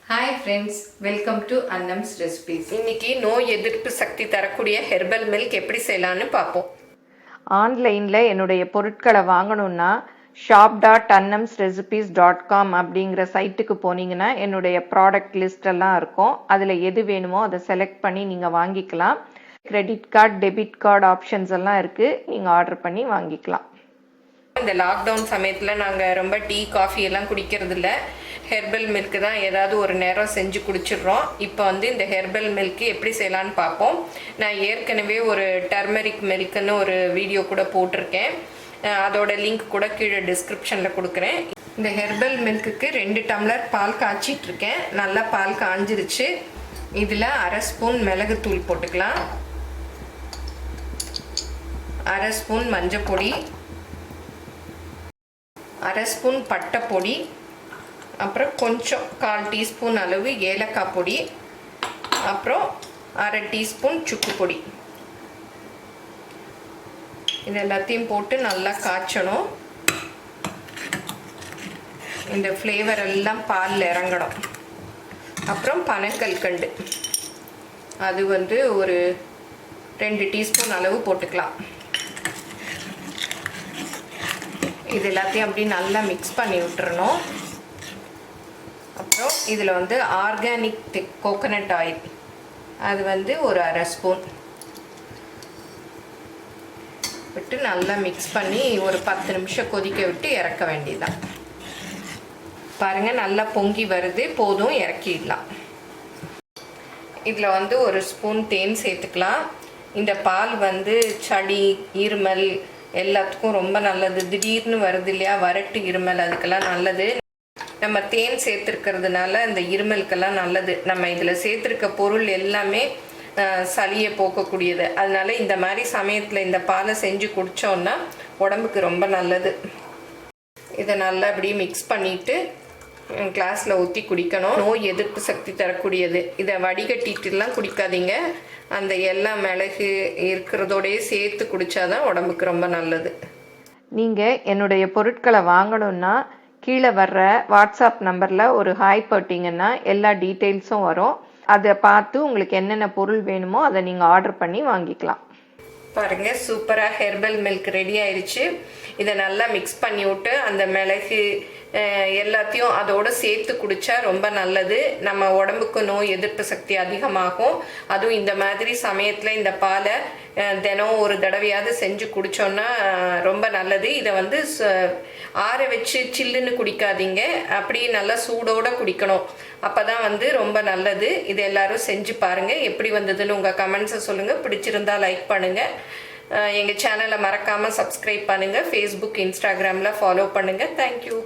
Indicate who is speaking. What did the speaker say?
Speaker 1: Hi friends, welcome to Annam's recipes. இன்னைக்கு நோய் எதிர்ப்பு சக்தி தரக்கூடிய ஹெர்பல் மில்க் எப்படி செய்யலான்னு பார்ப்போம்.
Speaker 2: ஆன்லைனில் என்னுடைய பொருட்களை வாங்கணுன்னா shop.annamsrecipes.com அப்படிங்கிற சைட்டுக்கு போனீங்கன்னா என்னுடைய ப்ராடக்ட் லிஸ்ட் எல்லாம் இருக்கும். அதில் எது வேணுமோ அதை செலக்ட் பண்ணி நீங்கள் வாங்கிக்கலாம். Credit card, debit card options எல்லாம் இருக்குது. நீங்கள் ஆர்டர் பண்ணி வாங்கிக்கலாம்.
Speaker 1: இந்த லாக்டவுன் சமயத்தில் நாங்கள் ரொம்ப டீ காஃபி எல்லாம் குடிக்கிறதில்ல. ஹெர்பல் மில்க்கு தான் ஏதாவது ஒரு நேரம் செஞ்சு குடிச்சிடுறோம். இப்போ இந்த ஹெர்பல் மில்க்கு எப்படி செய்யலான்னு பார்ப்போம். நான் ஏற்கனவே ஒரு டர்மரிக் மில்க்குன்னு ஒரு வீடியோ கூட போட்டிருக்கேன். அதோட லிங்க் கூட கீழே டிஸ்கிரிப்ஷனில் கொடுக்குறேன். இந்த ஹெர்பல் மில்க்குக்கு 2 டம்ளர் பால் காய்ச்சிட்ருக்கேன். நல்லா பால் காஞ்சிருச்சு. இதில் 1/2 ஸ்பூன் மிளகுத்தூள் போட்டுக்கலாம், 1/2 ஸ்பூன் மஞ்சள் பொடி, 1/2 ஸ்பூன் பட்டை பொடி, அப்புறம் கொஞ்சம் 1/4 டீஸ்பூன் அளவு ஏலக்காய் பொடி, அப்புறம் 1/2 டீஸ்பூன் சுக்கு பொடி. இது எல்லாத்தையும் போட்டு நல்லா காய்ச்சணும். இந்த ஃப்ளேவர் எல்லாம் பாலில் இறங்கணும். அப்புறம் பனக்கல்கண்டு, அது ஒரு 2 டீஸ்பூன் அளவு போட்டுக்கலாம். இது எல்லாத்தையும் அப்படி நல்லா மிக்ஸ் பண்ணி விட்டுறணும். அப்புறம் இதில் ஆர்கானிக் கோகோனட் ஆயில், அது ஒரு 1/2 ஸ்பூன் விட்டு நல்லா மிக்ஸ் பண்ணி ஒரு 10 நிமிஷம் கொதிக்க விட்டு இறக்க வேண்டியதுதான். பாருங்கள், நல்லா பொங்கி வருது, போதும், இறக்கிடலாம். இதில் 1 ஸ்பூன் தேன் சேர்த்துக்கலாம். இந்த பால் சளி, இருமல் எல்லாத்துக்கும் ரொம்ப நல்லது. திடீர்னு வருது இல்லையா, வறட்டு இருமல், அதுக்கெல்லாம் நல்லது. நம்ம தேன் சேர்த்துருக்கிறதுனால இந்த இருமலுக்கெல்லாம் நல்லது. நம்ம இதில் சேர்த்துருக்க பொருள் எல்லாமே சளியை போக்கக்கூடியது. அதனால இந்த மாதிரி சமயத்தில் இந்த பாலை செஞ்சு குடித்தோன்னா உடம்புக்கு ரொம்ப நல்லது. இதை நல்லா இப்படி மிக்ஸ் பண்ணிவிட்டு கிளாஸில் ஊற்றி குடிக்கணும். நோய் எதிர்ப்பு சக்தி தரக்கூடியது. இதை வடிகட்டிட்டுலாம் குடிக்காதீங்க. அந்த எல்லா மிளகு இருக்கிறதோடயே சேர்த்து குடித்தாதான் உடம்புக்கு ரொம்ப நல்லது.
Speaker 2: நீங்கள் என்னுடைய பொருட்களை வாங்கணுன்னா கீழே வர்ற வாட்ஸ்அப் நம்பரில் ஒரு ஹாய் போட்டிங்கன்னா எல்லா டீட்டெயில்ஸும் வரும். அதை பார்த்து உங்களுக்கு என்னென்ன பொருள் வேணுமோ அதை நீங்கள் ஆர்டர் பண்ணி வாங்கிக்கலாம்.
Speaker 1: பாருங்கள், சூப்பராக ஹெர்பல் மில்க் ரெடி ஆயிடுச்சு. இதை நல்லா மிக்ஸ் பண்ணி விட்டு அந்த மிளகு எல்லாத்தையும் அதோடு சேர்த்து குடித்தா ரொம்ப நல்லது. நம்ம உடம்புக்கு நோய் எதிர்ப்பு சக்தி அதிகமாகும். அதுவும் இந்த மாதிரி சமயத்தில் இந்த பாலை தினம் ஒரு தடவையாவது செஞ்சு குடித்தோன்னா ரொம்ப நல்லது. இதை ஆற வச்சு சில்லுன்னு குடிக்காதீங்க, அப்படியே நல்லா சூடோடு குடிக்கணும். அப்போ தான் ரொம்ப நல்லது. இது எல்லாரும் செஞ்சு பாருங்கள். எப்படி வந்ததுன்னு உங்கள் கமெண்ட்ஸை சொல்லுங்கள். பிடிச்சிருந்தா லைக் பண்ணுங்கள். எங்கள் சேனலை மறக்காமல் சப்ஸ்கிரைப் பண்ணுங்கள். ஃபேஸ்புக், இன்ஸ்டாகிராமில் ஃபாலோ பண்ணுங்கள். தேங்க்யூ.